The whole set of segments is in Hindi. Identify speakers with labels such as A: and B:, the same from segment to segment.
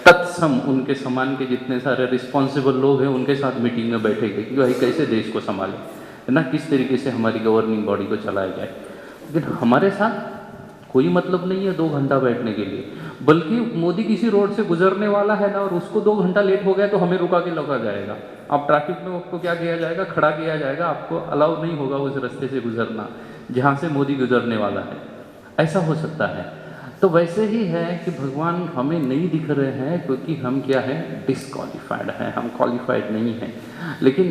A: तत्सम उनके समान के जितने सारे रिस्पॉन्सिबल लोग हैं उनके साथ मीटिंग में बैठेंगे कि भाई कैसे देश को संभालें, है ना, किस तरीके से हमारी गवर्निंग बॉडी को चलाया जाए। लेकिन हमारे साथ कोई मतलब नहीं है 2 घंटा बैठने के लिए, बल्कि मोदी किसी रोड से गुजरने वाला है ना और उसको 2 घंटा लेट हो गया तो हमें रुका के लगा जाएगा। अब ट्रैफिक में आपको क्या किया जाएगा, खड़ा किया जाएगा, आपको अलाउ नहीं होगा उस रास्ते से गुजरना जहाँ से मोदी गुजरने वाला है। ऐसा हो सकता है। तो वैसे ही है कि भगवान हमें नहीं दिख रहे हैं क्योंकि हम क्या है, डिसक्वालिफाइड हैं, हम क्वालिफाइड नहीं हैं। लेकिन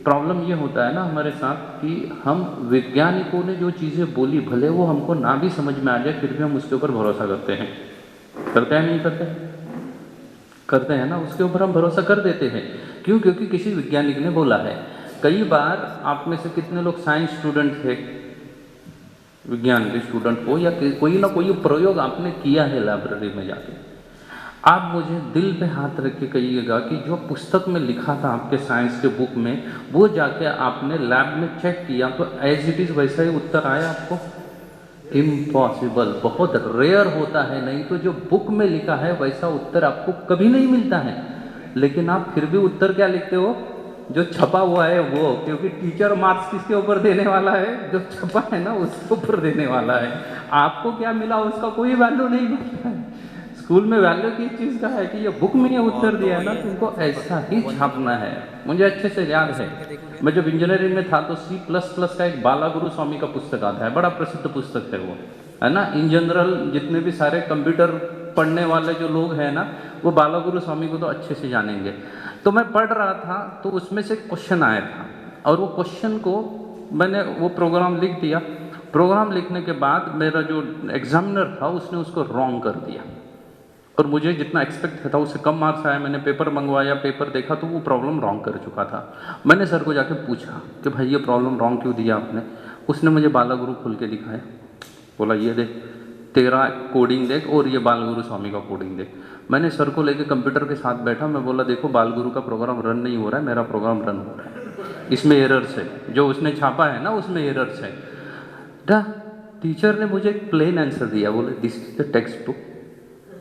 A: प्रॉब्लम ये होता है ना हमारे साथ कि हम वैज्ञानिकों ने जो चीज़ें बोली भले वो हमको ना भी समझ में आ जाए फिर भी हम उसके ऊपर भरोसा करते हैं। करते हैं नहीं करते? करते हैं ना, उसके ऊपर हम भरोसा कर देते हैं। क्यों? क्योंकि किसी वैज्ञानिक ने बोला है। कई बार आप में से कितने लोग साइंस स्टूडेंट थे, विज्ञान के स्टूडेंट हो, या कोई ना कोई प्रयोग आपने किया है लाइब्रेरी में जाके। आप मुझे दिल पे हाथ रख के कहिएगा कि जो पुस्तक में लिखा था आपके साइंस के बुक में, वो जाके आपने लैब में चेक किया तो एज इट इज़ वैसा ही उत्तर आया आपको? इम्पॉसिबल, बहुत रेयर होता है। नहीं तो जो बुक में लिखा है वैसा उत्तर आपको कभी नहीं मिलता है। लेकिन आप फिर भी उत्तर क्या लिखते हो? जो छपा हुआ है वो, क्योंकि टीचर मार्क्स किसके ऊपर देने वाला है? जो छपा है ना उसके ऊपर देने वाला है। आपको क्या मिला उसका कोई वैल्यू नहीं मिलता है। स्कूल में वैल्यू किस चीज़ का है कि ये बुक में ये उत्तर दिया है ना, तुमको ऐसा ही छापना है। मुझे अच्छे से याद है, मैं जब इंजीनियरिंग में था तो C++ का एक बालागुरु स्वामी का पुस्तक आता है, बड़ा प्रसिद्ध पुस्तक है वो, है ना। इन जनरल जितने भी सारे कंप्यूटर पढ़ने वाले जो लोग हैं ना, वो बालागुरु स्वामी को तो अच्छे से जानेंगे। तो मैं पढ़ रहा था तो उसमें से क्वेश्चन आया था और वो क्वेश्चन को मैंने वो प्रोग्राम लिख दिया। प्रोग्राम लिखने के बाद मेरा जो एग्जामिनर था उसने उसको रॉन्ग कर दिया और मुझे जितना एक्सपेक्ट था उससे कम मार्क्स आया। मैंने पेपर मंगवाया, पेपर देखा तो वो प्रॉब्लम रॉन्ग कर चुका था। मैंने सर को जाके पूछा कि भाई ये प्रॉब्लम रॉन्ग क्यों दिया आपने? उसने मुझे बालागुरु खोल के दिखाया, बोला ये देख तेरा कोडिंग देख और ये बालगुरु स्वामी का कोडिंग देख। मैंने सर को लेके कंप्यूटर के साथ बैठा, मैं बोला देखो बालगुरु का प्रोग्राम रन नहीं हो रहा है, मेरा प्रोग्राम रन हो रहा है, इसमें एरर्स है, जो उसने छापा है ना उसमें एरर्स है। टीचर ने मुझे एक प्लेन आंसर दिया, बोले this is the text book,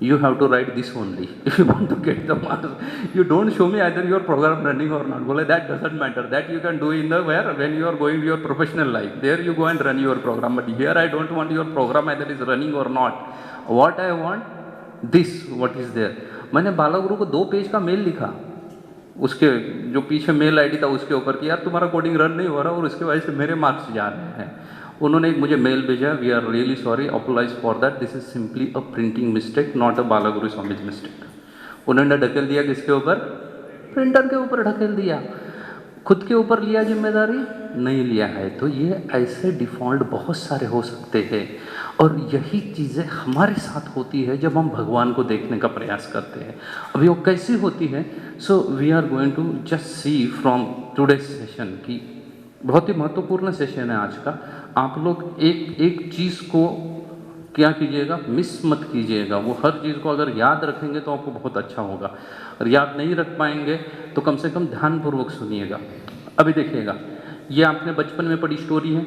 A: you have to write this only if you want to get the marks. You don't show me either your program running or not. Bole that doesn't matter, that you can do in the where when you are going to your professional life, there you go and run your program, but here I don't want your program either is running or not. What I want this, what is there. मैंने बालागुरु को 2 पेज का मेल लिखा, उसके जो पीछे मेल आईडी था उसके ऊपर कि यार तुम्हारा कोडिंग रन नहीं हो रहा और उसके वजह से मेरे मार्क्स जा रहे हैं। उन्होंने एक मुझे मेल भेजा, we are really sorry, apologise for that, this is simply a printing mistake not a Balaguru Swamy's mistake. उन्होंने ढकेल दिया किसके ऊपर? प्रिंटर के ऊपर ढकेल दिया। खुद के ऊपर लिया जिम्मेदारी? नहीं लिया है। तो ये ऐसे डिफ़ॉल्ट बहुत सारे हो सकते हैं और यही चीज़ें हमारे साथ होती है जब हम भगवान को देखने का प्रयास करते हैं। अभी वो कैसी होती है? So we are going to just see from today's session की बहुत ही महत्वपूर्ण सेशन है आज का। आप लोग एक एक चीज़ को क्या कीजिएगा, मिस मत कीजिएगा। वो हर चीज़ को अगर याद रखेंगे तो आपको बहुत अच्छा होगा, और याद नहीं रख पाएंगे तो कम से कम ध्यानपूर्वक सुनिएगा। अभी देखिएगा, ये आपने बचपन में पढ़ी स्टोरी है,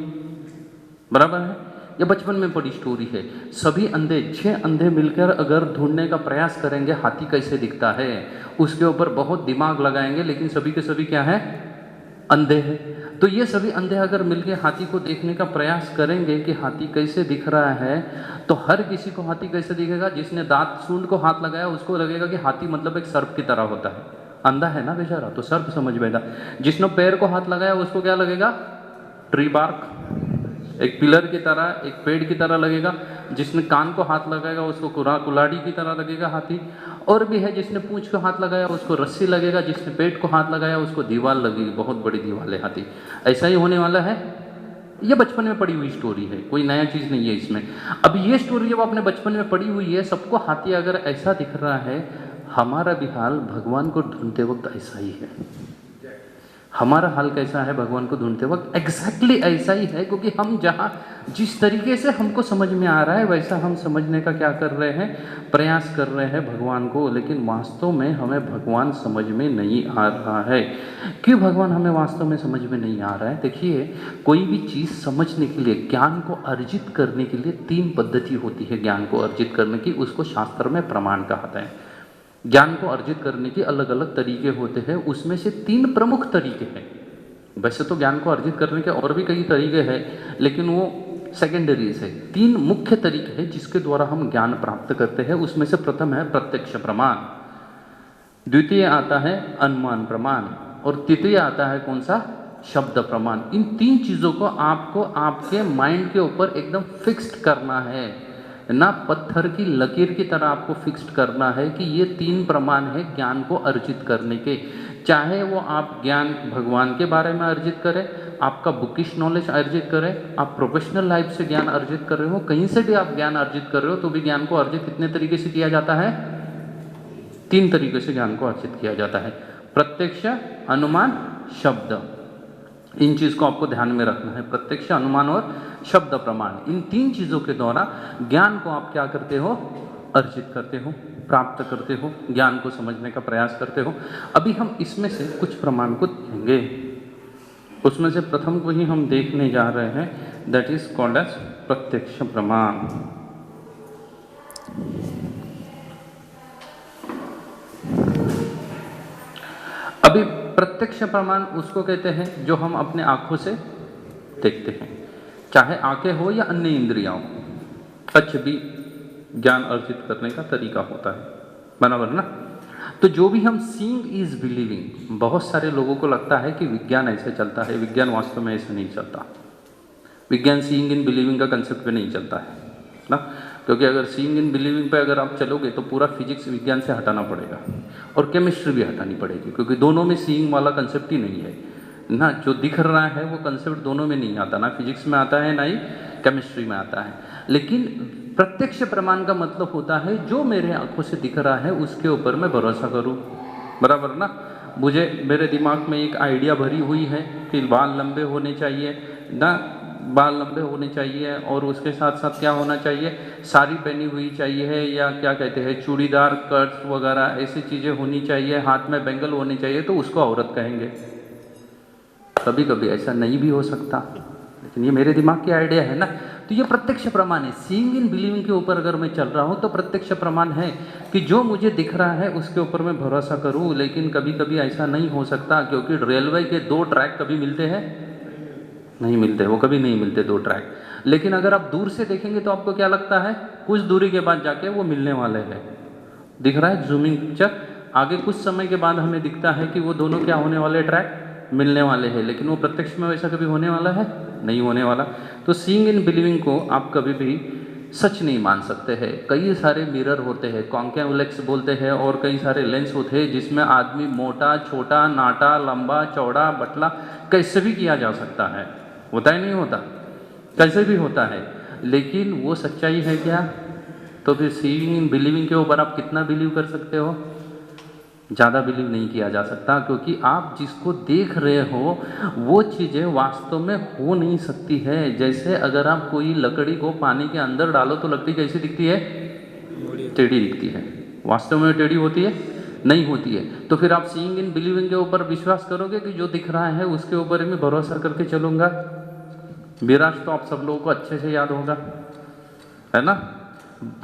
A: बराबर है? ये बचपन में पढ़ी स्टोरी है। सभी अंधे, 6 अंधे मिलकर अगर ढूंढने का प्रयास करेंगे हाथी कैसे दिखता है, उसके ऊपर बहुत दिमाग लगाएंगे, लेकिन सभी के सभी क्या है? अंधे हैं। तो ये सभी अंधे अगर मिलके हाथी को देखने का प्रयास करेंगे कि हाथी कैसे दिख रहा है, तो हर किसी को हाथी कैसे दिखेगा? जिसने दांत सूंड को हाथ लगाया उसको लगेगा कि हाथी मतलब एक सर्प की तरह होता है। अंधा है ना बेचारा, तो सर्प समझ बैठा। जिसने पैर को हाथ लगाया उसको क्या लगेगा? ट्री बार्क, एक पिलर की तरह, एक पेड़ की तरह लगेगा। जिसने कान को हाथ लगाएगा उसको कुल्हाड़ी की तरह लगेगा हाथी। और भी है, जिसने पूंछ को हाथ लगाया उसको रस्सी लगेगा, जिसने पेट को हाथ लगाया उसको दीवार लगेगी, बहुत बड़ी दीवार है हाथी। ऐसा ही होने वाला है। ये बचपन में पढ़ी हुई स्टोरी है, कोई नया चीज़ नहीं है इसमें। अब ये स्टोरी जब आपने बचपन में पढ़ी हुई है, सबको हाथी अगर ऐसा दिख रहा है, हमारा भी हाल भगवान को ढूंढते वक्त ऐसा ही है। हमारा हाल कैसा है भगवान को ढूंढते वक्त? एग्जैक्टली ऐसा ही है, क्योंकि हम जहाँ जिस तरीके से हमको समझ में आ रहा है वैसा हम समझने का क्या कर रहे हैं? प्रयास कर रहे हैं भगवान को। लेकिन वास्तव में हमें भगवान समझ में नहीं आ रहा है। क्यों भगवान हमें वास्तव में समझ में नहीं आ रहा है? देखिए, कोई भी चीज़ समझने के लिए, ज्ञान को अर्जित करने के लिए 3 पद्धति होती है ज्ञान को अर्जित करने की। उसको शास्त्र में प्रमाण कहते हैं। ज्ञान को अर्जित करने के अलग अलग तरीके होते हैं, उसमें से 3 प्रमुख तरीके हैं। वैसे तो ज्ञान को अर्जित करने के और भी कई तरीके हैं, लेकिन वो सेकेंडरीज है। 3 मुख्य तरीके हैं जिसके द्वारा हम ज्ञान प्राप्त करते हैं। उसमें से प्रथम है प्रत्यक्ष प्रमाण, द्वितीय आता है अनुमान प्रमाण, और तृतीय आता है कौन सा? शब्द प्रमाण। इन 3 चीजों को आपको आपके माइंड के ऊपर एकदम फिक्स्ड करना है ना, पत्थर की लकीर की तरह आपको फिक्स्ड करना है कि ये 3 प्रमाण है ज्ञान को अर्जित करने के। चाहे वो आप ज्ञान भगवान के बारे में अर्जित करें, आपका बुकिश नॉलेज अर्जित करें, आप प्रोफेशनल लाइफ से ज्ञान अर्जित कर रहे हो, कहीं से भी आप ज्ञान अर्जित कर रहे हो, तो भी ज्ञान को अर्जित कितने तरीके से किया जाता है? 3 तरीके से ज्ञान को अर्जित किया जाता है, प्रत्यक्ष, अनुमान, शब्द। इन चीज को आपको ध्यान में रखना है, प्रत्यक्ष, अनुमान और शब्द प्रमाण। इन 3 चीजों के द्वारा ज्ञान को आप क्या करते हो? अर्जित करते हो, प्राप्त करते हो, ज्ञान को समझने का प्रयास करते हो। अभी हम इसमें से कुछ प्रमाण को देखेंगे। उसमें से प्रथम को ही हम देखने जा रहे हैं, दैट इज कॉल्ड एज प्रत्यक्ष प्रमाण। अभी प्रत्यक्ष प्रमाण उसको कहते हैं जो हम अपने आंखों से देखते हैं, चाहे आंखें हो या अन्य इंद्रियां हो, टच भी ज्ञान अर्जित करने का तरीका होता है, बराबर ना। तो जो भी हम सीइंग इज बिलीविंग, बहुत सारे लोगों को लगता है कि विज्ञान ऐसे चलता है, विज्ञान वास्तव में ऐसे नहीं चलता। विज्ञान सीइंग इन बिलीविंग का कंसेप्ट पे नहीं चलता है ना, क्योंकि अगर सीइंग इन बिलीविंग पे अगर आप चलोगे तो पूरा फिजिक्स विज्ञान से हटाना पड़ेगा और केमिस्ट्री भी हटानी पड़ेगी, क्योंकि दोनों में सीइंग वाला कंसेप्ट ही नहीं है ना। जो दिख रहा है वो कंसेप्ट दोनों में नहीं आता, ना फिजिक्स में आता है ना ही केमिस्ट्री में आता है। लेकिन प्रत्यक्ष प्रमाण का मतलब होता है जो मेरे आंखों से दिख रहा है उसके ऊपर मैं भरोसा करूं, बराबर ना। मुझे मेरे दिमाग में एक आइडिया भरी हुई है कि बाल लंबे होने चाहिए ना, बाल लंबे होने चाहिए, और उसके साथ साथ क्या होना चाहिए? साड़ी पहनी हुई चाहिए, या क्या कहते हैं चूड़ीदार, कर्ट्स वगैरह ऐसी चीज़ें होनी चाहिए, हाथ में बैंगल होनी चाहिए, तो उसको औरत कहेंगे। कभी कभी ऐसा नहीं भी हो सकता, लेकिन ये मेरे दिमाग की आइडिया है ना। तो ये प्रत्यक्ष प्रमाण है। सीइंग इन बिलीविंग के ऊपर अगर मैं चल रहा हूँ तो प्रत्यक्ष प्रमाण है कि जो मुझे दिख रहा है उसके ऊपर मैं भरोसा करूँ। लेकिन कभी कभी ऐसा नहीं हो सकता, क्योंकि रेलवे के 2 ट्रैक कभी मिलते हैं? नहीं मिलते, वो कभी नहीं मिलते 2 ट्रैक। लेकिन अगर आप दूर से देखेंगे तो आपको क्या लगता है? कुछ दूरी के बाद जाके वो मिलने वाले हैं। दिख रहा है जूमिंग पिक्चर, आगे कुछ समय के बाद हमें दिखता है कि वो दोनों क्या होने वाले? ट्रैक मिलने वाले हैं। लेकिन वो प्रत्यक्ष में वैसा कभी होने वाला है? नहीं होने वाला। तो सीइंग इन बिलीविंग को आप कभी भी सच नहीं मान सकते हैं। कई सारे मिरर होते हैं, कॉन्केव लेंस बोलते हैं, और कई सारे लेंस होते हैं जिसमें आदमी मोटा, छोटा, नाटा, लंबा, चौड़ा, बटला कैसे भी किया जा सकता है। होता ही नहीं होता, कैसे भी होता है। लेकिन वो सच्चाई है क्या? तो फिर सीइंग इन बिलीविंग के ऊपर आप कितना बिलीव कर सकते हो? ज़्यादा बिलीव नहीं किया जा सकता, क्योंकि आप जिसको देख रहे हो वो चीज़ें वास्तव में हो नहीं सकती है। जैसे अगर आप कोई लकड़ी को पानी के अंदर डालो तो लकड़ी कैसी दिखती है? टेढ़ी दिखती है। वास्तव में टेढ़ी होती है? नहीं होती है। तो फिर आप सीइंग इन बिलीविंग के ऊपर विश्वास करोगे कि जो दिख रहा है उसके ऊपर मैं भरोसा करके चलूँगा? विराज तो आप सब लोगों को अच्छे से याद होगा, है ना।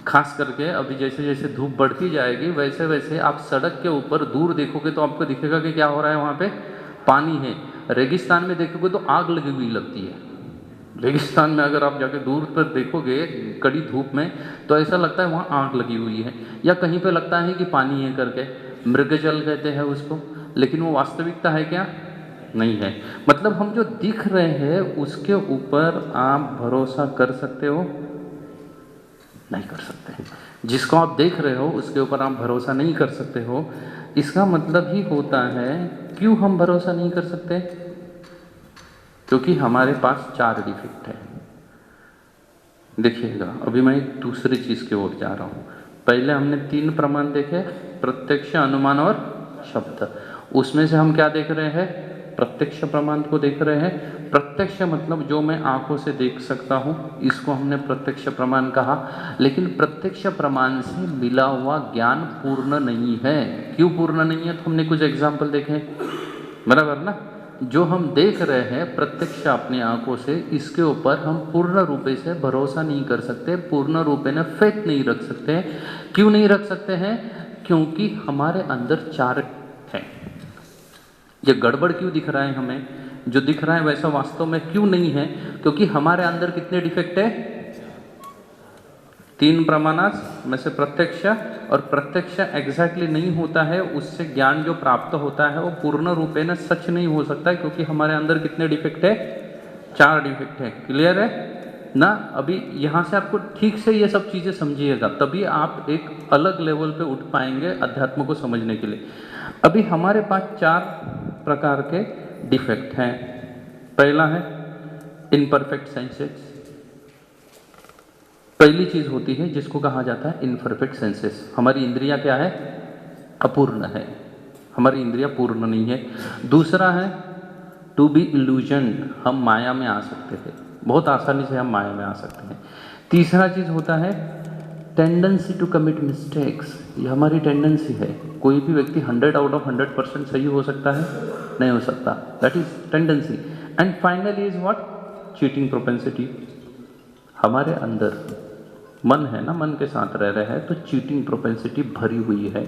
A: खास करके अभी जैसे जैसे धूप बढ़ती जाएगी वैसे वैसे आप सड़क के ऊपर दूर देखोगे तो आपको दिखेगा कि क्या हो रहा है, वहाँ पे पानी है। रेगिस्तान में देखोगे तो आग लगी हुई लगती है। रेगिस्तान में अगर आप जाके दूर पर देखोगे कड़ी धूप में तो ऐसा लगता है वहाँ आग लगी हुई है, या कहीं पे लगता है कि पानी है करके, मृगजल कहते हैं उसको। लेकिन वो वास्तविकता है क्या? नहीं है। मतलब हम जो दिख रहे हैं उसके ऊपर आप भरोसा कर सकते हो? नहीं कर सकते। जिसको आप देख रहे हो उसके ऊपर आप भरोसा नहीं कर सकते हो। इसका मतलब ही होता है, क्यों हम भरोसा नहीं कर सकते? क्योंकि हमारे पास 4 डिफेक्ट है। देखिएगा, अभी मैं एक दूसरी चीज़ की ओर जा रहा हूँ। पहले हमने 3 प्रमाण देखे, प्रत्यक्ष, अनुमान और शब्द। उसमें से हम क्या देख रहे हैं? प्रत्यक्ष प्रमाण को देख रहे हैं। प्रत्यक्ष मतलब जो मैं आंखों से देख सकता हूँ, इसको हमने प्रत्यक्ष प्रमाण कहा। लेकिन प्रत्यक्ष प्रमाण से मिला हुआ ज्ञान पूर्ण नहीं है। क्यों पूर्ण नहीं है? तो हमने कुछ एग्जाम्पल देखे, बराबर ना। जो हम देख रहे हैं प्रत्यक्ष अपनी आंखों से, इसके ऊपर हम पूर्ण रूपे से भरोसा नहीं कर सकते, पूर्ण रूपे ने फेथ नहीं रख सकते। क्यों नहीं रख सकते हैं? क्योंकि हमारे अंदर 4 हैं। ये गड़बड़ क्यों दिख रहा है हमें, जो दिख रहा है वैसा वास्तव में क्यों नहीं है, क्योंकि हमारे अंदर कितने डिफेक्ट है? 3 प्रमाणास में से प्रत्यक्ष, और प्रत्यक्ष एग्जैक्टली नहीं होता है, उससे ज्ञान जो प्राप्त होता है वो पूर्ण रूपेण सच नहीं हो सकता है, क्योंकि हमारे अंदर कितने डिफेक्ट है? 4 डिफेक्ट है। क्लियर है ना? अभी यहाँ से आपको ठीक से ये सब चीज़ें समझिएगा, तभी आप एक अलग लेवल पे उठ पाएंगे अध्यात्म को समझने के लिए। अभी हमारे पास 4 प्रकार के डिफेक्ट हैं। पहला है इनपरफेक्ट सेंसेस। पहली चीज होती है जिसको कहा जाता है इनपरफेक्ट सेंसेस। हमारी इंद्रियां क्या है? अपूर्ण है, हमारी इंद्रियां पूर्ण नहीं है। दूसरा है टू बी इल्यूजन, हम माया में आ सकते हैं, बहुत आसानी से हम माया में आ सकते हैं। तीसरा चीज होता है टेंडेंसी टू कमिट मिस्टेक्स, ये हमारी टेंडेंसी है। कोई भी व्यक्ति 100 आउट ऑफ 100% सही हो सकता है? नहीं हो सकता, that is tendency. And finally is what? Cheating propensity. हमारे अंदर मन है ना, मन के साथ रह रहे हैं तो चीटिंग प्रोपेंसिटी भरी हुई है,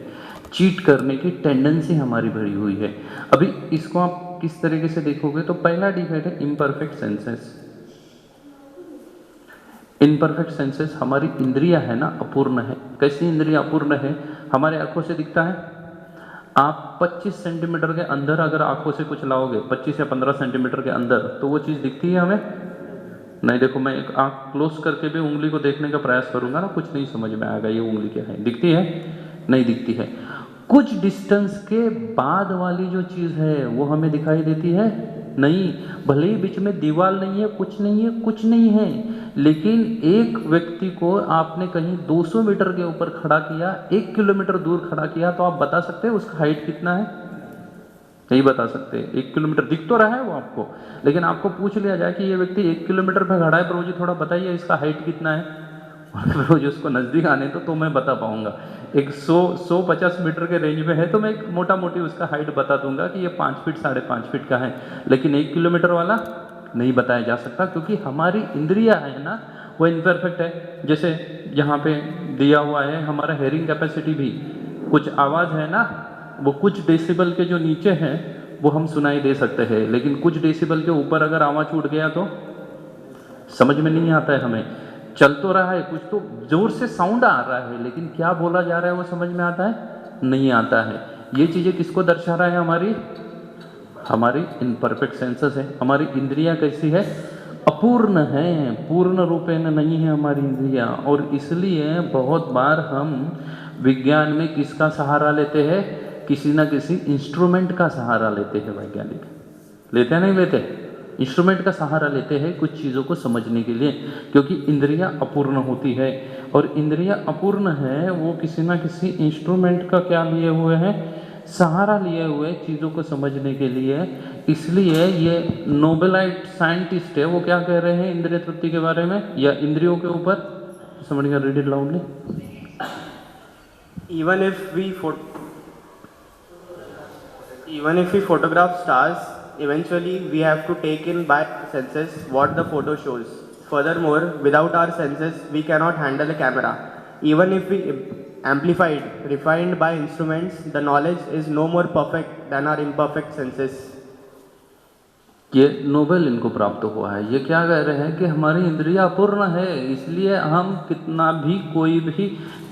A: चीट करने की टेंडेंसी हमारी भरी हुई है। अभी इसको आप किस तरीके से देखोगे तो पहला डिफेक्ट है इम्परफेक्ट सेंसेस। इनपरफेक्ट सेंसेस, हमारी इंद्रिया है ना अपूर्ण है। कैसी इंद्रिया अपूर्ण है? हमारे आंखों से दिखता है, आप 25 सेंटीमीटर के अंदर अगर आंखों से कुछ लाओगे, 25 या 15 सेंटीमीटर के अंदर, तो वो चीज़ दिखती है हमें? नहीं। देखो, मैं एक आंख क्लोज करके भी उंगली को देखने का प्रयास करूंगा ना, कुछ नहीं समझ में आएगा ये उंगली क्या है। दिखती है? नहीं दिखती है। कुछ डिस्टेंस के बाद वाली जो चीज़ है वो हमें दिखाई देती है? नहीं। भले ही बीच में दीवार नहीं है, कुछ नहीं है, कुछ नहीं है, लेकिन एक व्यक्ति को आपने कहीं 200 मीटर के ऊपर खड़ा किया, 1 किलोमीटर दूर खड़ा किया, तो आप बता सकते हैं उसका हाइट कितना है? नहीं बता सकते। 1 किलोमीटर दिख तो रहा है वो आपको, लेकिन आपको पूछ लिया जाए कि ये व्यक्ति 1 किलोमीटर पे खड़ा है, प्रभु जी थोड़ा बताइए इसका हाइट कितना है, प्रभु जी उसको नज़दीक आने तो मैं बता पाऊंगा। एक 150 मीटर के रेंज में है तो मैं एक मोटा मोटी उसका हाइट बता दूंगा कि ये 5 फीट 5.5 फीट का है, लेकिन 1 किलोमीटर वाला नहीं बताया जा सकता, क्योंकि हमारी इंद्रिया है ना वो इनपरफेक्ट है। जैसे यहाँ पे दिया हुआ है हमारा हेयरिंग कैपेसिटी भी, कुछ आवाज़ है ना वो कुछ डेसिबल के जो नीचे हैं वो हम सुनाई दे सकते हैं, लेकिन कुछ डेसिबल के ऊपर अगर आवाज़ उठ गया तो समझ में नहीं आता है हमें। चल तो रहा है कुछ, तो जोर से साउंड आ रहा है, लेकिन क्या बोला जा रहा है वो समझ में आता है? नहीं आता है। ये चीज़ें किसको दर्शा रहा है? हमारी इनपरफेक्ट सेंसेस है। हमारी इंद्रियां कैसी है? अपूर्ण है, पूर्ण रूपेण नहीं है हमारी इंद्रियां। और इसलिए बहुत बार हम विज्ञान में किसका सहारा लेते हैं? किसी ना किसी इंस्ट्रूमेंट का सहारा लेते हैं। वैज्ञानिक लेते हैं, नहीं लेते? इंस्ट्रूमेंट का सहारा लेते हैं कुछ चीज़ों को समझने के लिए, क्योंकि इंद्रियां अपूर्ण होती है। और इंद्रियां अपूर्ण है वो किसी ना किसी इंस्ट्रूमेंट का क्या लिए हुए हैं? सहारा लिए हुए चीज़ों को समझने के लिए। इसलिए ये नोबेलाइट साइंटिस्ट है, वो क्या कह रहे हैं इंद्रिय तृप्ति के बारे में या इंद्रियों के ऊपर? समझ गया? Read it loudly.
B: Even if we photograph stars, eventually we have to take in by senses what the photo shows. Furthermore, without our senses, we cannot handle a camera. Even if we amplified, refined by instruments, the knowledge is no more perfect than our imperfect senses.
A: ये नोबेल इनको प्राप्त हुआ है। ये क्या कह रहे हैं कि हमारी इंद्रियां अपूर्ण है, इसलिए हम कितना भी कोई भी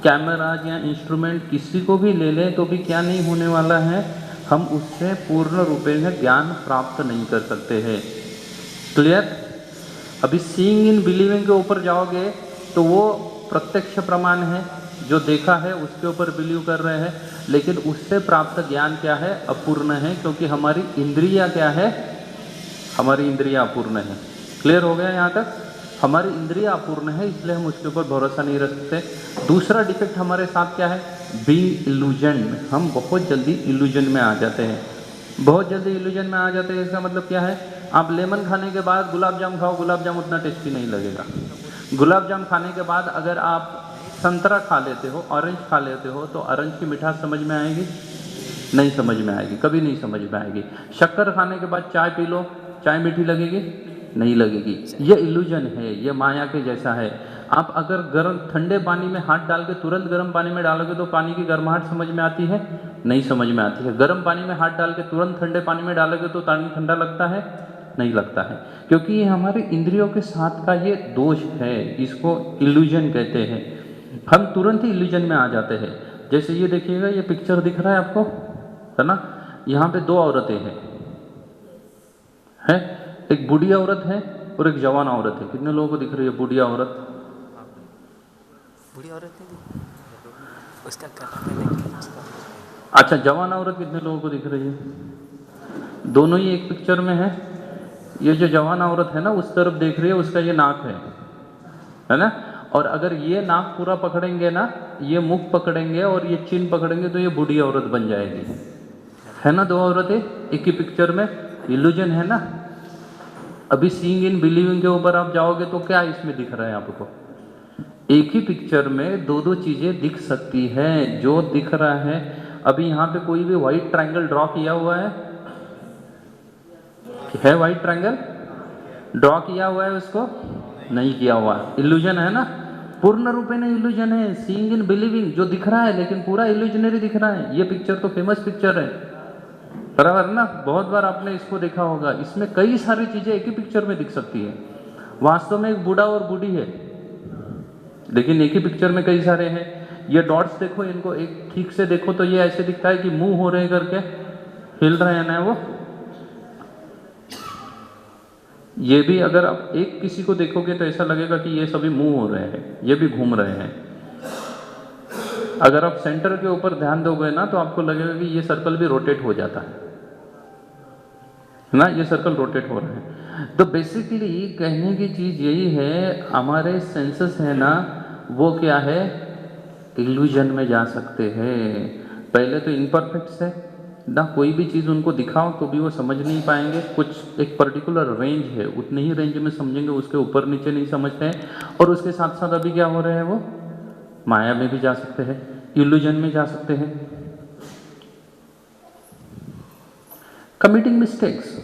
A: कैमरा या इंस्ट्रूमेंट किसी को भी ले लें तो भी क्या नहीं होने वाला है? हम उससे पूर्ण रूपेण ज्ञान प्राप्त नहीं कर सकते हैं। क्लियर? अभी सीइंग इन बिलीविंग के ऊपर जाओगे तो वो प्रत्यक्ष प्रमाण है, जो देखा है उसके ऊपर बिलीव कर रहे हैं, लेकिन उससे प्राप्त ज्ञान क्या है? अपूर्ण है, क्योंकि हमारी इंद्रिया क्या है? हमारी इंद्रिया अपूर्ण है। क्लियर हो गया यहाँ तक? हमारी इंद्रिया अपूर्ण है, इसलिए हम उसके ऊपर भरोसा नहीं रख सकते। दूसरा डिफेक्ट हमारे साथ क्या है? Being illusion. हम बहुत जल्दी इल्यूजन में आ जाते हैं, बहुत जल्दी इल्यूजन में आ जाते हैं। इसका मतलब क्या है? आप लेमन खाने के बाद गुलाब जाम खाओ, गुलाब जाम उतना टेस्टी नहीं लगेगा। गुलाब जाम खाने के बाद अगर आप संतरा खा लेते हो, ऑरेंज खा लेते हो, तो ऑरेंज की मिठास समझ में आएगी? नहीं समझ में आएगी, कभी नहीं समझ में आएगी। शक्कर खाने के बाद चाय पी लो, चाय मीठी लगेगी? नहीं लगेगी। ये इल्यूजन है, ये माया के जैसा है। आप अगर गर्म ठंडे पानी में हाथ डाल के तुरंत गर्म पानी में डालोगे तो पानी की गर्माहट समझ में आती है? नहीं समझ में आती है। गर्म पानी में हाथ डाल के तुरंत ठंडे पानी में डालोगे तो पानी ठंडा लगता है? नहीं लगता है, क्योंकि ये हमारे इंद्रियों के साथ का ये दोष है, इसको इल्यूजन कहते हैं। हम तुरंत ही इल्यूजन में आ जाते हैं। जैसे ये देखिएगा, ये पिक्चर दिख रहा है आपको, है ना? यहाँ पे दो औरतें हैं, एक बूढ़ी औरत है और एक जवान औरत है। कितने लोगों को दिख रही है बूढ़ी औरत?
C: बूढ़ी औरत है उसका कलर।
A: अच्छा, जवान औरत कितने लोगों को दिख रही है? दोनों ही एक पिक्चर में है। ये जो जवान औरत है ना, उस तरफ देख रही है, उसका ये नाक है ना? और अगर ये नाक पूरा पकड़ेंगे ना, ये मुख पकड़ेंगे और ये चिन पकड़ेंगे तो ये बूढ़ी औरत बन जाएगी, है ना? दो औरतें एक ही पिक्चर में, इल्यूजन है ना? अभी सीइंग इन बिलीविंग के ऊपर आप जाओगे तो क्या इसमें दिख रहा है आपको? एक ही पिक्चर में दो दो चीजें दिख सकती है। जो दिख रहा है, अभी यहाँ पे कोई भी व्हाइट ट्रायंगल ड्रॉ किया हुआ है? व्हाइट ट्रायंगल ड्रॉ किया हुआ है? उसको नहीं किया हुआ है। इल्यूजन है ना? पूर्ण रूपे में इल्यूजन है। सीइंग इन बिलीविंग जो दिख रहा है, लेकिन पूरा इल्यूजनरी दिख रहा है। ये पिक्चर तो फेमस पिक्चर है, बराबर ना? बहुत बार आपने इसको देखा होगा। इसमें कई सारी चीजें एक ही पिक्चर में दिख सकती है। वास्तव में एक बूढ़ा और बूढ़ी है, लेकिन एक ही पिक्चर में कई सारे हैं। ये डॉट्स देखो, इनको एक ठीक से देखो तो ये ऐसे दिखता है कि मुंह हो रहे करके हिल रहे हैं ना वो। ये भी अगर आप एक किसी को देखोगे तो ऐसा लगेगा कि ये सभी मूव हो रहे हैं, ये भी घूम रहे हैं। अगर आप सेंटर के ऊपर ध्यान दोगे ना तो आपको लगेगा कि ये सर्कल भी रोटेट हो जाता है ना, ये सर्कल रोटेट हो रहे हैं। तो बेसिकली कहने की चीज यही है, हमारे सेंसेस है ना, वो क्या है? इल्यूजन में जा सकते हैं। पहले तो इम्परफेक्ट्स है ना, कोई भी चीज़ उनको दिखाओ तो भी वो समझ नहीं पाएंगे। कुछ एक पर्टिकुलर रेंज है, उतने ही रेंज में समझेंगे, उसके ऊपर नीचे नहीं समझते हैं। और उसके साथ साथ अभी क्या हो रहे हैं, वो माया में भी जा सकते हैं, इल्यूजन में जा सकते हैं। कमिटिंग मिस्टेक्स,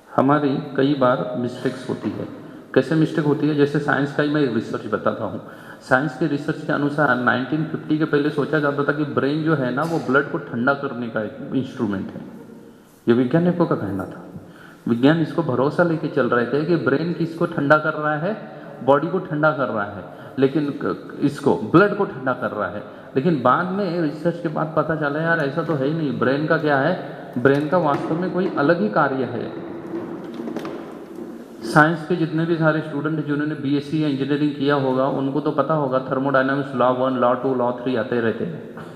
A: हमारी कई बार मिस्टेक्स होती है। कैसे मिस्टेक होती है? जैसे साइंस का ही मैं रिसर्च बताता हूँ। साइंस के रिसर्च के अनुसार 1950 के पहले सोचा जाता था कि ब्रेन जो है ना, वो ब्लड को ठंडा करने का एक इंस्ट्रूमेंट है। ये वैज्ञानिकों का कहना था। विज्ञान इसको भरोसा लेके चल रहे थे कि ब्रेन किसको ठंडा कर रहा है? बॉडी को ठंडा कर रहा है, लेकिन इसको ब्लड को ठंडा कर रहा है। लेकिन बाद में रिसर्च के बाद पता चला यार ऐसा तो है ही नहीं। ब्रेन का क्या है? ब्रेन का वास्तव में कोई अलग ही कार्य है। साइंस के जितने भी सारे स्टूडेंट जिन्होंने बीएससी या इंजीनियरिंग किया होगा, उनको तो पता होगा थर्मोडायनामिक्स लॉ 1, लॉ 2, लॉ 3 आते रहते हैं।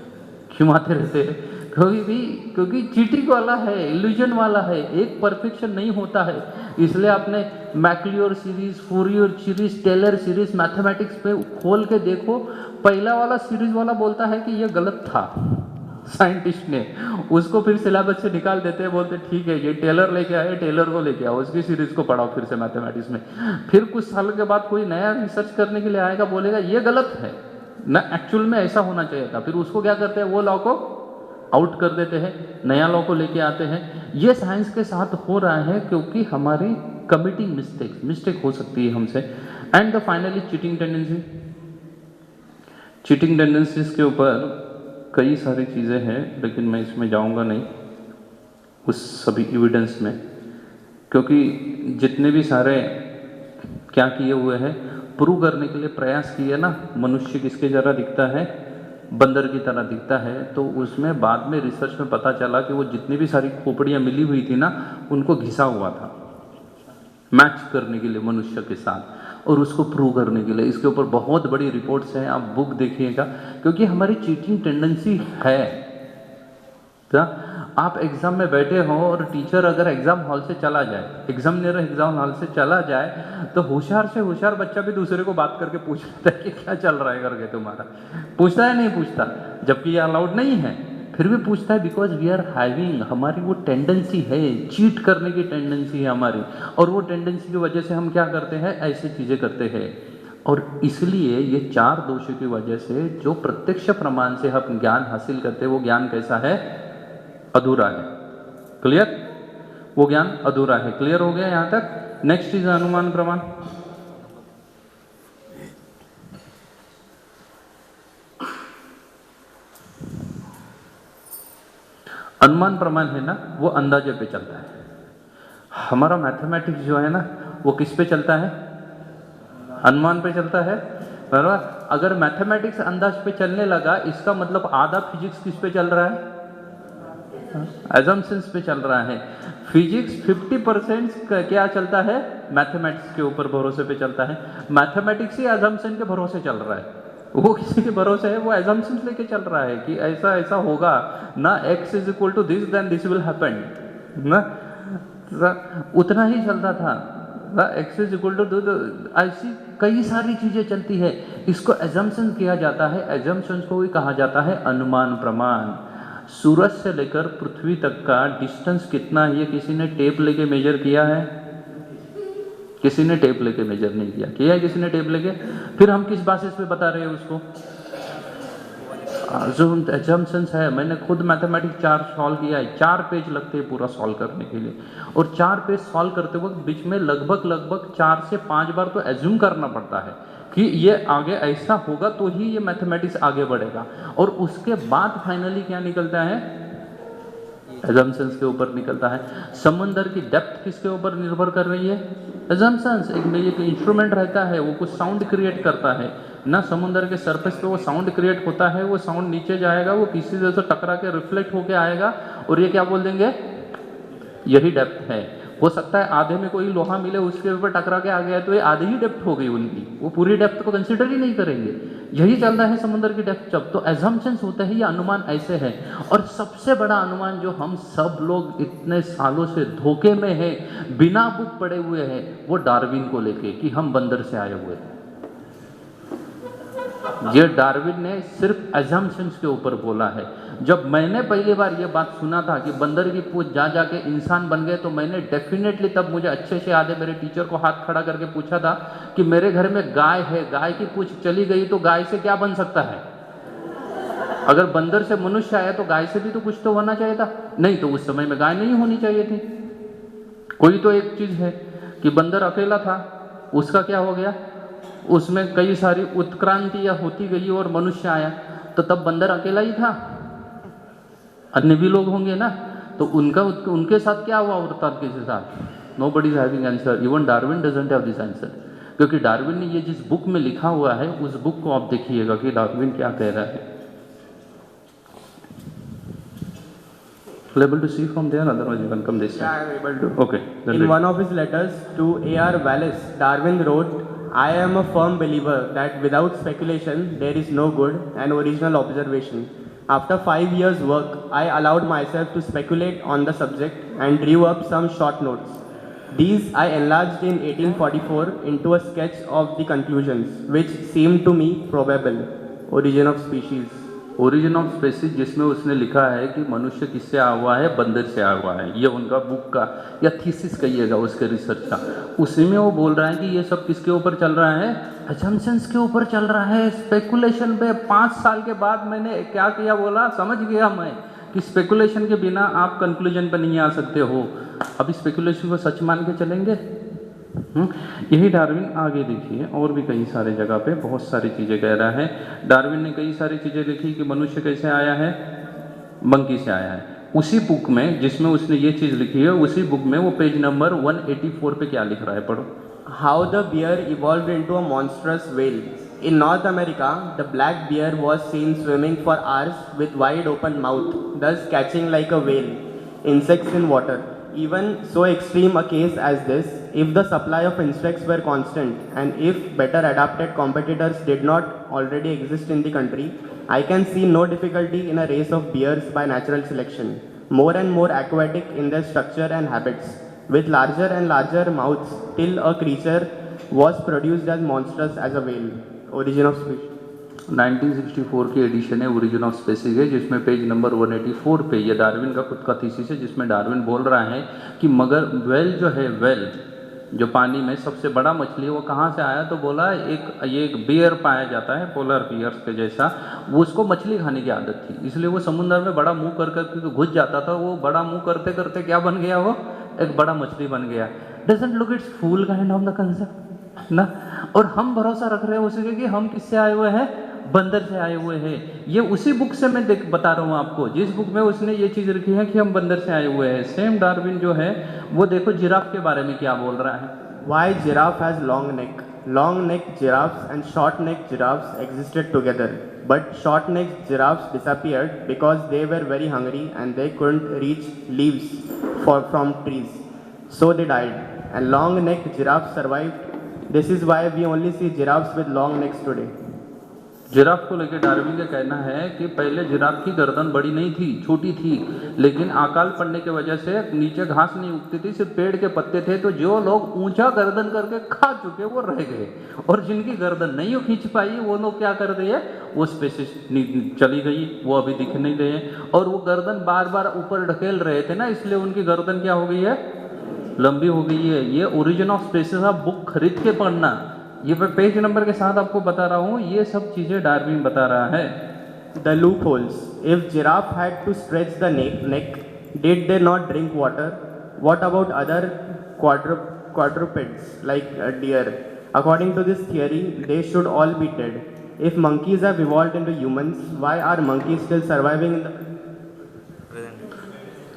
A: क्यों आते रहते हैं? क्योंकि चीटिंग वाला है, इल्यूजन वाला है, एक परफेक्शन नहीं होता है। इसलिए आपने Maclaurin series, Fourier series, Taylor series, mathematics पे खोल के देखो, पहला वाला सीरीज वाला बोलता है कि यह गलत था। साइंटिस्ट ने उसको फिर सिलेबस से निकाल देते हैं, बोलते ठीक है ये टेलर लेके आए, टेलर को लेके आओ, उसकी सीरीज को पढ़ाओ फिर से मैथमेटिक्स में। फिर कुछ साल के बाद कोई नया रिसर्च करने के लिए आएगा, बोलेगा ये गलत है ना, एक्चुअल में ऐसा होना चाहिए था। फिर उसको क्या करते हैं? वो लॉ को आउट कर देते हैं, नया लॉ को लेके आते हैं। ये साइंस के साथ हो रहा है क्योंकि हमारी कमिटिंग मिस्टेक हो सकती है हमसे। And the finally cheating tendency. Cheating tendencies के ऊपर कई सारी चीज़ें हैं, लेकिन मैं इसमें जाऊंगा नहीं उस सभी एविडेंस में, क्योंकि जितने भी सारे क्या किए हुए हैं प्रूव करने के लिए प्रयास किए ना, मनुष्य किसके जरा दिखता है? बंदर की तरह दिखता है। तो उसमें बाद में रिसर्च में पता चला कि वो जितनी भी सारी खोपड़ियाँ मिली हुई थी ना, उनको घिसा हुआ था मैच करने के लिए मनुष्य के साथ, और उसको प्रूव करने के लिए। इसके ऊपर बहुत बड़ी रिपोर्ट्स हैं, आप बुक देखिएगा, क्योंकि हमारी चीटिंग टेंडेंसी है। क्या आप एग्जाम में बैठे हो और टीचर अगर एग्जाम हॉल से चला जाए, एग्जामिनर एग्जाम हॉल से चला जाए, तो होशियार से होशियार बच्चा भी दूसरे को बात करके पूछ लेता है कि क्या चल रहा है करके तुम्हारा। पूछता है नहीं पूछता? जबकि ये अलाउड नहीं है, फिर भी पूछता है। बिकॉज वी आर हैविंग, हमारी वो टेंडेंसी है, चीट करने की टेंडेंसी है हमारी, और वो टेंडेंसी की वजह से हम क्या करते हैं? ऐसी चीज़ें करते हैं। और इसलिए ये चार दोषों की वजह से जो प्रत्यक्ष प्रमाण से हम ज्ञान हासिल करते हैं, वो ज्ञान कैसा है? अधूरा है। क्लियर? वो ज्ञान अधूरा है। क्लियर हो गया यहाँ तक? नेक्स्ट इज अनुमान प्रमाण। अनुमान प्रमाण है ना, वो अंदाजे पे चलता है। हमारा मैथमेटिक्स जो है ना, वो किस पे चलता है? अनुमान पे चलता है, बराबर। अगर मैथमेटिक्स अंदाज पे चलने लगा, इसका मतलब आधा फिजिक्स किस पे चल रहा है? एजम्पशंस पे चल रहा है। फिजिक्स 50% क्या चलता है? मैथमेटिक्स के ऊपर भरोसे पे चलता है। मैथमेटिक्स ही एजम्पशन के भरोसे चल रहा है, वो किसी के भरोसे है, वो एजम्पशंस लेके चल रहा है कि ऐसा ऐसा होगा ना, x is equal to this then this will happen ना, उतना ही चलता था। x इज इक्वल टू, ऐसी कई सारी चीजें चलती है, इसको एजम्पशन किया जाता है। एजम्पशंस को भी कहा जाता है अनुमान प्रमाण। सूरज से लेकर पृथ्वी तक का डिस्टेंस कितना है, ये किसी ने टेप लेके मेजर किया है? किसी ने टेप लेके मेजर नहीं किया। किया है किसी ने टेप लेके? फिर हम किस बेसिस पे बता रहे हैं उसको? जो एजम्पशंस है, मैंने खुद मैथमेटिक्स 4 सॉल्व किया है, 4 पेज लगते हैं पूरा सॉल्व करने के लिए, और 4 पेज सॉल्व करते वक्त बीच में लगभग 4 से 5 बार तो एज्यूम करना पड़ता है कि ये आगे ऐसा होगा तो ही ये मैथमेटिक्स आगे बढ़ेगा, और उसके बाद फाइनली क्या निकलता है? एजम्पशंस के ऊपर निकलता है। समंदर की डेप्थ किसके ऊपर निर्भर कर रही है? एजम्पशंस। एक इंस्ट्रूमेंट रहता है, वो कुछ साउंड क्रिएट करता है ना, समुद्र के सरफेस पे वो साउंड क्रिएट होता है, वो साउंड नीचे जाएगा, वो किसी तरह से टकरा के रिफ्लेक्ट होके आएगा, और ये क्या बोल देंगे? यही डेप्थ है। हो सकता है आधे में कोई लोहा मिले, उसके ऊपर टकरा के आ गया तो ये आधी ही डेप्थ हो गई उनकी, वो पूरी डेप्थ को कंसिडर ही नहीं करेंगे। यही चलता है समुद्र की डेप्थ जब। तो एजम्पशंस होते हैं, ये अनुमान ऐसे है। और सबसे बड़ा अनुमान जो हम सब लोग इतने सालों से धोखे में है, बिना बुक पढ़े हुए हैं, वो डार्विन को लेके कि हम बंदर से आए हुए हैं। ये डार्विन ने सिर्फ एजम्पशंस के ऊपर बोला है। जब मैंने पहली बार ये बात सुना था कि बंदर की पूंछ जा जाके इंसान बन गए, तो मैंने डेफिनेटली, तब मुझे अच्छे से याद है, मेरे टीचर को हाथ खड़ा करके पूछा था कि मेरे घर में गाय है, गाय की पूंछ चली गई तो गाय से क्या बन सकता है? अगर बंदर से मनुष्य आया तो गाय से भी तो कुछ तो होना चाहिए था। नहीं, तो उस समय में गाय नहीं होनी चाहिए थी। कोई तो एक चीज है कि बंदर अकेला था, उसका क्या हो गया? उसमें कई सारी उत्क्रांतियां होती गई और मनुष्य आया, तो तब बंदर अकेला ही था, अन्य भी लोग होंगे ना, तो उनके साथ क्या हुआ और तब किसी साथ? Nobody is having answer, even Darwin doesn't have this answer. क्योंकि डार्विन ने ये जिस बुक में लिखा हुआ है, उस बुक को आप देखिएगा कि डार्विन क्या कह रहा है। Able to see from there, otherwise you can come this side.
B: Yeah, I am able to.
A: Okay. Then
B: In
A: read.
B: one of his letters to A.R. Wallace, Darwin wrote, "I am a firm believer that without speculation there is no good and original observation. After 5 years' work, I allowed myself to speculate on the subject and drew up some short notes. These I enlarged in 1844 into a sketch of the conclusions, which seemed to me probable. Origin of species."
A: Origin of species, जिसमें उसने लिखा है कि मनुष्य किससे आया हुआ है? बंदर से आया हुआ है। ये उनका बुक का या थीसिस कहिएगा उसके रिसर्च का। उसी में वो बोल रहा है कि ये सब किसके ऊपर चल रहा है? एजम्पशंस के ऊपर चल रहा है, स्पेकुलेशन पे। 5 साल के बाद मैंने क्या किया, बोला समझ गया मैं कि स्पेकुलेशन के बिना आप कंक्लूजन पर नहीं आ सकते हो। अभी स्पेकुलेशन को सच मान के चलेंगे? यही डार्विन आगे देखिए, और भी कई सारे जगह पे बहुत सारी चीज़ें कह रहा है। डार्विन ने कई सारी चीज़ें लिखी कि मनुष्य कैसे आया है? मंकी से आया है। उसी बुक में जिसमें उसने ये चीज़ लिखी है, उसी बुक में वो पेज नंबर 184 पे क्या लिख रहा है, पढ़ो।
B: How the bear evolved into a monstrous whale. In North America, the black bear was seen swimming for hours with wide open mouth, thus catching like a whale insects in water. Even so extreme a case as this, if the supply of insects were constant and if better adapted competitors did not already exist in the country, I can see no difficulty in a race of bears by natural selection, more and more aquatic in their structure and habits, with larger and larger mouths, till a creature was produced as monstrous as a whale. Origin of species.
A: 1964 की एडिशन है ओरिजिन ऑफ स्पेसीज है, जिसमें पेज नंबर 184 पे ये डार्विन का खुद का थीसिस है, जिसमें डार्विन बोल रहा है कि मगर वेल जो है, वेल जो पानी में सबसे बड़ा मछली है, वो कहाँ से आया? तो बोला एक बियर पाया जाता है, पोलर बियर्स के जैसा, वो उसको मछली खाने की आदत थी, इसलिए वो समुद्र में बड़ा मुंह कर घुस जाता था। वो बड़ा मुंह करते करते क्या बन गया? वो एक बड़ा मछली बन गया। Doesn't look it's fool kind of the concept ना। और हम भरोसा रख रहे हैं उसके कि हम किससे आए हुए हैं, बंदर से आए हुए हैं। ये उसी बुक से मैं बता रहा हूँ आपको, जिस बुक में उसने ये चीज़ रखी है कि हम बंदर से आए हुए हैं। सेम डार्विन जो है वो देखो जिराफ के बारे में क्या बोल रहा है।
B: Why giraffe has long neck? Long neck giraffes and short neck giraffes existed together, but short necked giraffes disappeared because they were very hungry and they couldn't reach leaves from trees. So they died. And long necked giraffes survived. This is why we only see giraffes with long necks today.
A: Giraffe को लेकर डार्विन का कहना है कि पहले जिराफ की गर्दन बड़ी नहीं थी, छोटी थी, लेकिन अकाल पड़ने की वजह से नीचे घास नहीं उगती थी, सिर्फ पेड़ के पत्ते थे। तो जो लोग ऊंचा गर्दन करके खा चुके वो रह गए, और जिनकी गर्दन नहीं खींच पाई वो लोग क्या कर दिए, वो स्पेसिस चली गई, वो अभी दिख नहीं गए। और वो गर्दन बार बार ऊपर ढकेल रहे थे ना, इसलिए उनकी गर्दन क्या हो गई है, लंबी हो गई है। ये ओरिजिन ऑफ स्पेसिस आप बुक खरीद के पढ़ना, ये मैं पेज नंबर के साथ आपको बता रहा हूँ, ये सब चीज़ें डार्विन बता रहा है।
B: The loopholes. If giraffe had to stretch the neck, did they not drink water? What about other quadrupeds like deer? According to this theory, they should all be dead. If monkeys have evolved into humans, why are monkeys still surviving in the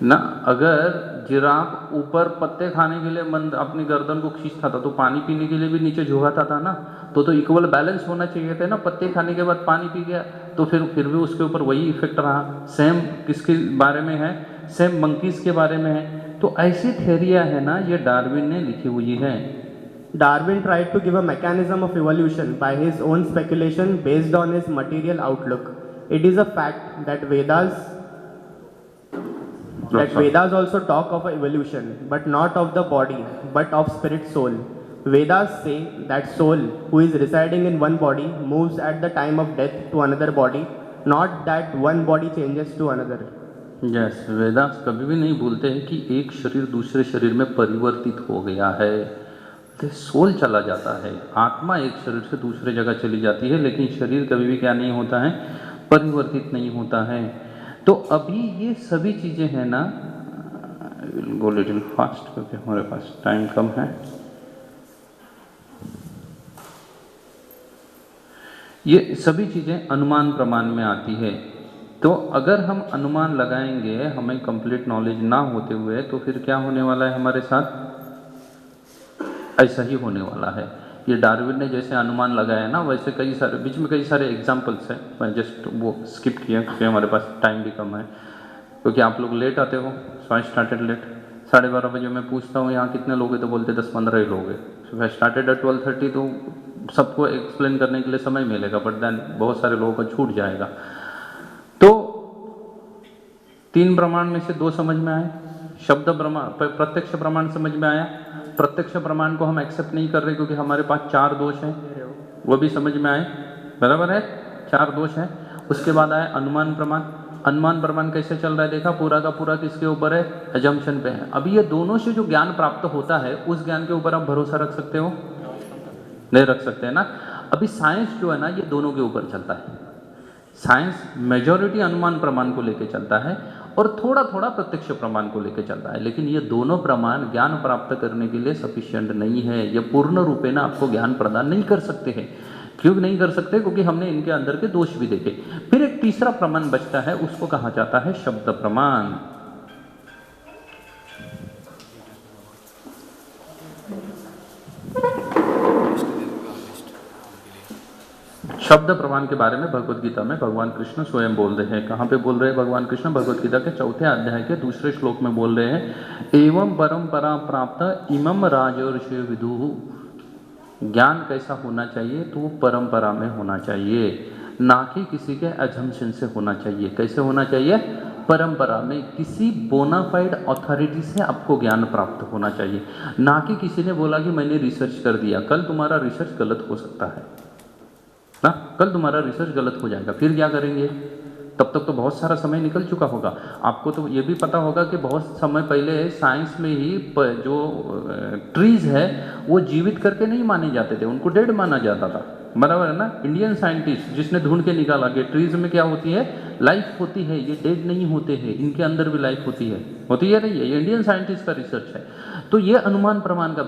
A: ना? अगर जिराफ ऊपर पत्ते खाने के लिए अपनी गर्दन को खींचता था तो पानी पीने के लिए भी नीचे झुकाता था ना, तो इक्वल बैलेंस होना चाहिए था ना। पत्ते खाने के बाद पानी पी गया तो फिर भी उसके ऊपर वही इफेक्ट रहा। सेम किसके बारे में है, सेम मंकीज के बारे में है। तो ऐसी थ्योरियाँ है ना, ये डार्विन ने लिखी हुई है।
B: Darwin tried to give a mechanism of evolution by his own speculation based on his material outlook. It is a fact that Vedas also talk of evolution, but not of the body, but of spirit soul. Vedas say that soul, who is residing in one body, moves at the time of death to another body, not that one body changes to another.
A: Yes, Vedas कभी भी नहीं बोलते हैं कि एक शरीर दूसरे शरीर में परिवर्तित हो गया है। तो सोल चला जाता है, आत्मा एक शरीर से दूसरे जगह चली जाती है, लेकिन शरीर कभी भी क्या नहीं होता है, परिवर्तित नहीं होता है। तो अभी ये सभी चीज़ें हैं ना, गो लिटिल फास्ट क्योंकि हमारे पास टाइम कम है। ये सभी चीज़ें अनुमान प्रमाण में आती है। तो अगर हम अनुमान लगाएंगे हमें कंप्लीट नॉलेज ना होते हुए, तो फिर क्या होने वाला है हमारे साथ, ऐसा ही होने वाला है। ये डार्विन ने जैसे अनुमान लगाया ना, वैसे कई सारे बीच में कई सारे एग्जांपल्स हैं। मैं जस्ट वो स्किप किया क्योंकि हमारे पास टाइम भी कम है, क्योंकि आप लोग लेट आते हो। सो आई स्टार्टेड लेट। 12:30 बजे मैं पूछता हूँ यहाँ कितने लोग हैं, तो बोलते 10-15 ही लोग हैं। सो आई स्टार्टेड एट 12:30, तो सबको एक्सप्लेन करने के लिए समय मिलेगा, बट देन बहुत सारे लोगों का छूट जाएगा। तो 3 प्रमाण में से 2 समझ में आए। शब्द प्रमाण, प्रत्यक्ष प्रमाण समझ में आया। प्रत्यक्ष प्रमाण को हम एक्सेप्ट नहीं कर रहे क्योंकि हमारे पास 4 दोष हैं, वो भी समझ में आए, बराबर है, 4 दोष हैं। उसके बाद आया अनुमान प्रमाण। अनुमान प्रमाण कैसे चल रहा है देखा, पूरा का पूरा किसके ऊपर है, अजम्पशन पे है। अभी ये दोनों से जो ज्ञान प्राप्त होता है उस ज्ञान के ऊपर आप भरोसा रख सकते हो, नहीं रख सकते है ना। अभी साइंस जो है ना, ये दोनों के ऊपर चलता है। साइंस मेजॉरिटी अनुमान प्रमाण को लेकर चलता है और थोड़ा थोड़ा प्रत्यक्ष प्रमाण को लेकर चलता है, लेकिन ये दोनों प्रमाण ज्ञान प्राप्त करने के लिए सफिशिएंट नहीं है। ये पूर्ण रूपे ना आपको ज्ञान प्रदान नहीं कर सकते हैं। क्यों नहीं कर सकते, क्योंकि हमने इनके अंदर के दोष भी देखे। फिर एक तीसरा प्रमाण बचता है, उसको कहा जाता है शब्द प्रमाण। शब्द प्रमाण के बारे में भगवत गीता में भगवान कृष्ण स्वयं बोल रहे हैं। कहाँ पे बोल रहे हैं भगवान कृष्ण? भगवत गीता के 4थे अध्याय के 2 श्लोक में बोल रहे हैं, एवं परंपरा प्राप्त इमम राजर्षि विदुः। ज्ञान कैसा होना चाहिए, तो वो परंपरा में होना चाहिए, ना कि किसी के अजम्पशन से होना चाहिए। कैसे होना चाहिए? परंपरा में, किसी बोनाफाइड अथॉरिटी से आपको ज्ञान प्राप्त होना चाहिए, ना कि किसी ने बोला कि मैंने रिसर्च कर दिया। कल तुम्हारा रिसर्च गलत हो सकता है ना, कल तुम्हारा रिसर्च गलत हो जाएगा, फिर क्या करेंगे? तब तक तो बहुत सारा समय निकल चुका होगा। आपको तो ये भी पता होगा कि बहुत समय पहले साइंस में ही जो ट्रीज है वो जीवित करके नहीं माने जाते थे, उनको डेड माना जाता था, बराबर है ना। इंडियन साइंटिस्ट जिसने ढूंढ के निकाला कि ट्रीज में क्या होती है, लाइफ होती है, ये डेड नहीं होते हैं, इनके अंदर भी लाइफ होती है नहीं है, ये इंडियन साइंटिस्ट का रिसर्च है। तो ये अनुमान प्रमाण का